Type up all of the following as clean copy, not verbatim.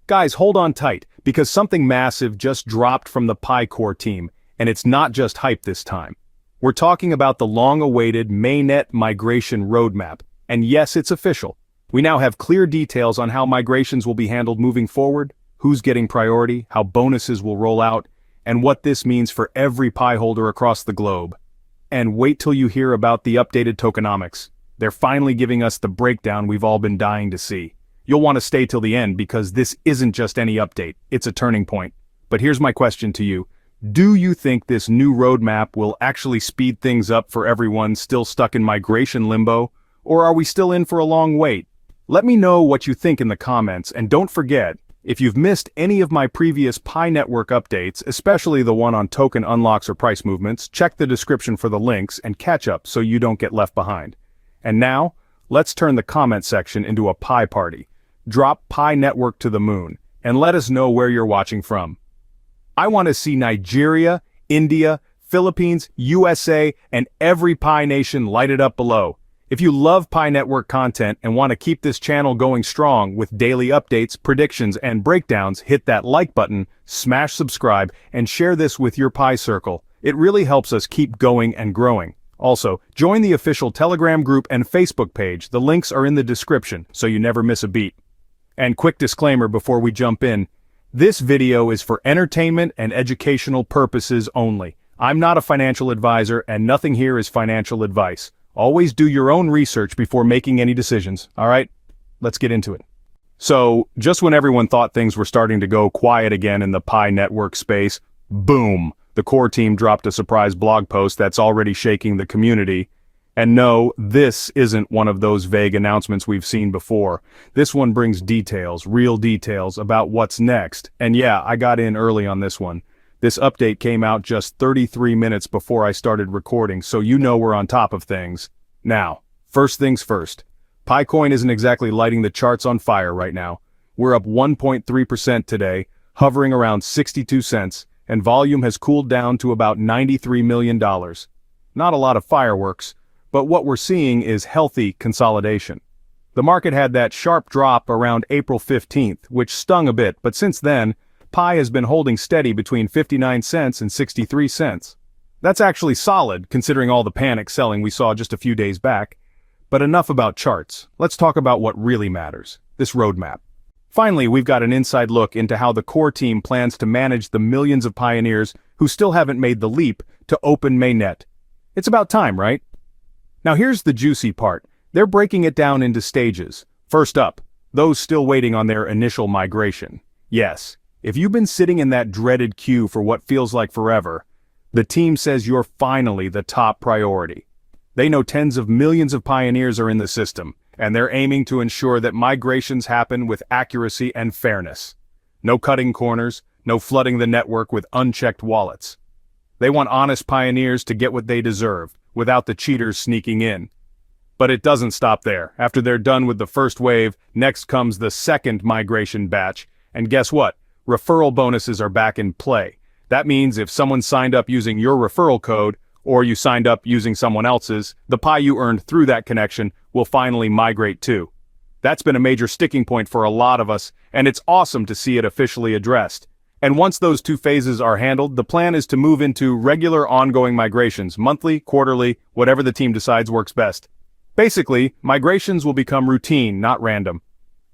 Guys, hold on tight, because something massive just dropped from the Pi Core team, and it's not just hype this time. We're talking about the long-awaited Mainnet migration roadmap, and yes, it's official. We now have clear details on how migrations will be handled moving forward, who's getting priority, how bonuses will roll out, and what this means for every Pi holder across the globe. And wait till you hear about the updated tokenomics. They're finally giving us the breakdown we've all been dying to see. You'll want to stay till the end because this isn't just any update, it's a turning point. But here's my question to you. Do you think this new roadmap will actually speed things up for everyone still stuck in migration limbo? Or are we still in for a long wait? Let me know what you think in the comments, and don't forget, if you've missed any of my previous Pi Network updates, especially the one on token unlocks or price movements, check the description for the links and catch up so you don't get left behind. And now, let's turn the comment section into a Pi party. Drop Pi Network to the moon, and let us know where you're watching from. I want to see Nigeria, India, Philippines, USA, and every Pi nation lighted up below. If you love Pi Network content and want to keep this channel going strong with daily updates, predictions, and breakdowns, hit that like button, smash subscribe, and share this with your Pi circle. It really helps us keep going and growing. Also, join the official Telegram group and Facebook page. The links are in the description, so you never miss a beat. And quick disclaimer before we jump in. This video is for entertainment and educational purposes only. I'm not a financial advisor, and nothing here is financial advice. Always do your own research before making any decisions, alright? Let's get into it. So, just when everyone thought things were starting to go quiet again in the Pi Network space, boom! The core team dropped a surprise blog post that's already shaking the community. And no, this isn't one of those vague announcements we've seen before. This one brings details, real details, about what's next. And yeah, I got in early on this one. This update came out just 33 minutes before I started recording, so you know we're on top of things. Now, first things first. PiCoin isn't exactly lighting the charts on fire right now. We're up 1.3% today, hovering around 62 cents, and volume has cooled down to about $93 million. Not a lot of fireworks, but what we're seeing is healthy consolidation. The market had that sharp drop around April 15th, which stung a bit, but since then, Pi has been holding steady between 59 cents and 63 cents. That's actually solid, considering all the panic selling we saw just a few days back. But enough about charts. Let's talk about what really matters, this roadmap. Finally, we've got an inside look into how the core team plans to manage the millions of pioneers who still haven't made the leap to open Mainnet. It's about time, right? Now here's the juicy part. They're breaking it down into stages. First up, those still waiting on their initial migration. Yes, if you've been sitting in that dreaded queue for what feels like forever, the team says you're finally the top priority. They know tens of millions of pioneers are in the system, and they're aiming to ensure that migrations happen with accuracy and fairness. No cutting corners, no flooding the network with unchecked wallets. They want honest pioneers to get what they deserve, without the cheaters sneaking in. But it doesn't stop there. After they're done with the first wave, next comes the second migration batch, and guess what? Referral bonuses are back in play. That means if someone signed up using your referral code, or you signed up using someone else's, the Pi you earned through that connection will finally migrate too. That's been a major sticking point for a lot of us, and it's awesome to see it officially addressed. And once those two phases are handled, the plan is to move into regular ongoing migrations, monthly, quarterly, whatever the team decides works best. Basically, migrations will become routine, not random.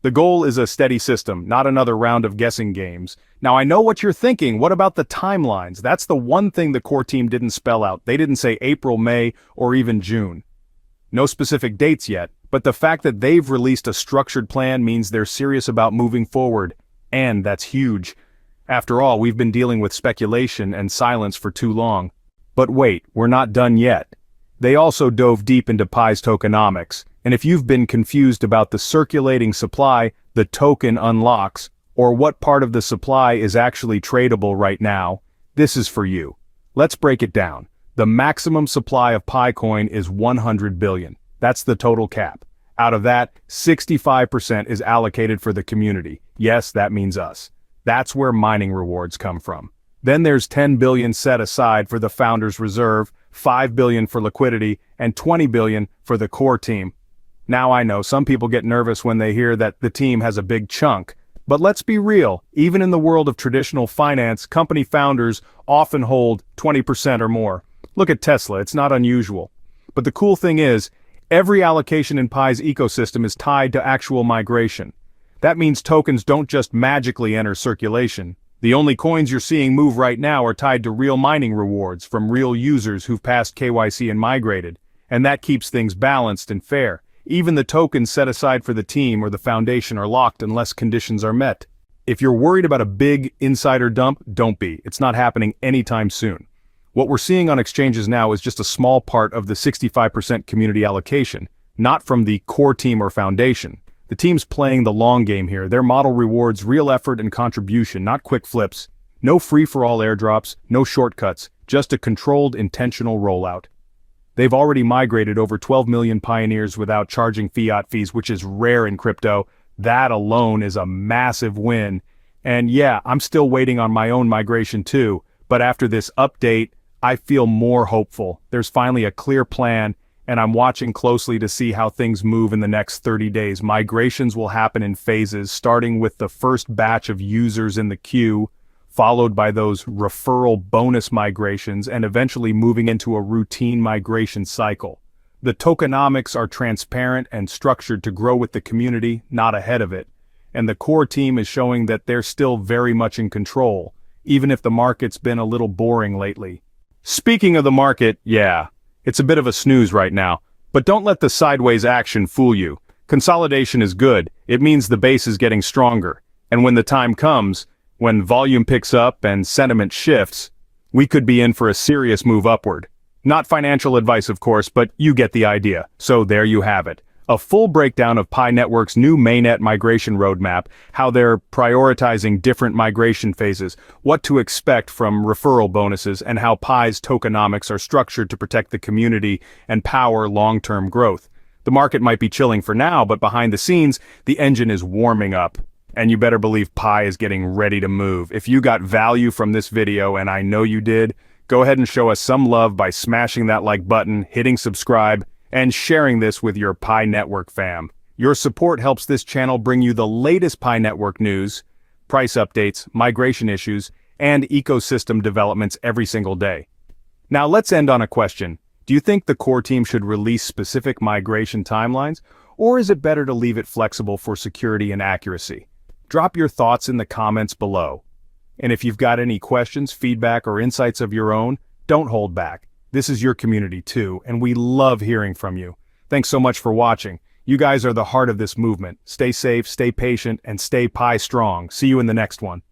The goal is a steady system, not another round of guessing games. Now I know what you're thinking, what about the timelines? That's the one thing the core team didn't spell out. They didn't say April, May, or even June. No specific dates yet, but the fact that they've released a structured plan means they're serious about moving forward. And that's huge. After all, we've been dealing with speculation and silence for too long. But wait, we're not done yet. They also dove deep into Pi's tokenomics. And if you've been confused about the circulating supply, the token unlocks, or what part of the supply is actually tradable right now, this is for you. Let's break it down. The maximum supply of PiCoin is 100 billion. That's the total cap. Out of that, 65% is allocated for the community. Yes, that means us. That's where mining rewards come from. Then there's 10 billion set aside for the founder's reserve, 5 billion for liquidity, and 20 billion for the core team. Now I know some people get nervous when they hear that the team has a big chunk, But let's be real, even in the world of traditional finance, company founders often hold 20% or more. Look at Tesla, it's not unusual. But the cool thing is, every allocation in Pi's ecosystem is tied to actual migration. That means tokens don't just magically enter circulation. The only coins you're seeing move right now are tied to real mining rewards from real users who've passed KYC and migrated. And that keeps things balanced and fair. Even the tokens set aside for the team or the foundation are locked unless conditions are met. If you're worried about a big insider dump, don't be. It's not happening anytime soon. What we're seeing on exchanges now is just a small part of the 65% community allocation, not from the core team or foundation. The team's playing the long game here. Their model rewards real effort and contribution, not quick flips. No free-for-all airdrops, no shortcuts, just a controlled, intentional rollout. They've already migrated over 12 million pioneers without charging fiat fees, which is rare in crypto. That alone is a massive win. And yeah, I'm still waiting on my own migration too, but after this update, I feel more hopeful. There's finally a clear plan, and I'm watching closely to see how things move in the next 30 days. Migrations will happen in phases, starting with the first batch of users in the queue, followed by those referral bonus migrations, and eventually moving into a routine migration cycle. The tokenomics are transparent and structured to grow with the community, not ahead of it. And the core team is showing that they're still very much in control, even if the market's been a little boring lately. Speaking of the market, yeah, it's a bit of a snooze right now, but don't let the sideways action fool you. Consolidation is good. It means the base is getting stronger. And when the time comes, when volume picks up and sentiment shifts, we could be in for a serious move upward. Not financial advice, of course, but you get the idea. So there you have it. A full breakdown of Pi Network's new Mainnet migration roadmap, how they're prioritizing different migration phases, what to expect from referral bonuses, and how Pi's tokenomics are structured to protect the community and power long-term growth. The market might be chilling for now, but behind the scenes, the engine is warming up. And you better believe Pi is getting ready to move. If you got value from this video, and I know you did, go ahead and show us some love by smashing that like button, hitting subscribe, and sharing this with your Pi Network fam. Your support helps this channel bring you the latest Pi Network news, price updates, migration issues, and ecosystem developments every single day. Now let's end on a question. Do you think the core team should release specific migration timelines, or is it better to leave it flexible for security and accuracy? Drop your thoughts in the comments below. And if you've got any questions, feedback, or insights of your own, don't hold back. This is your community too, and we love hearing from you. Thanks so much for watching. You guys are the heart of this movement. Stay safe, stay patient, and stay Pi strong. See you in the next one.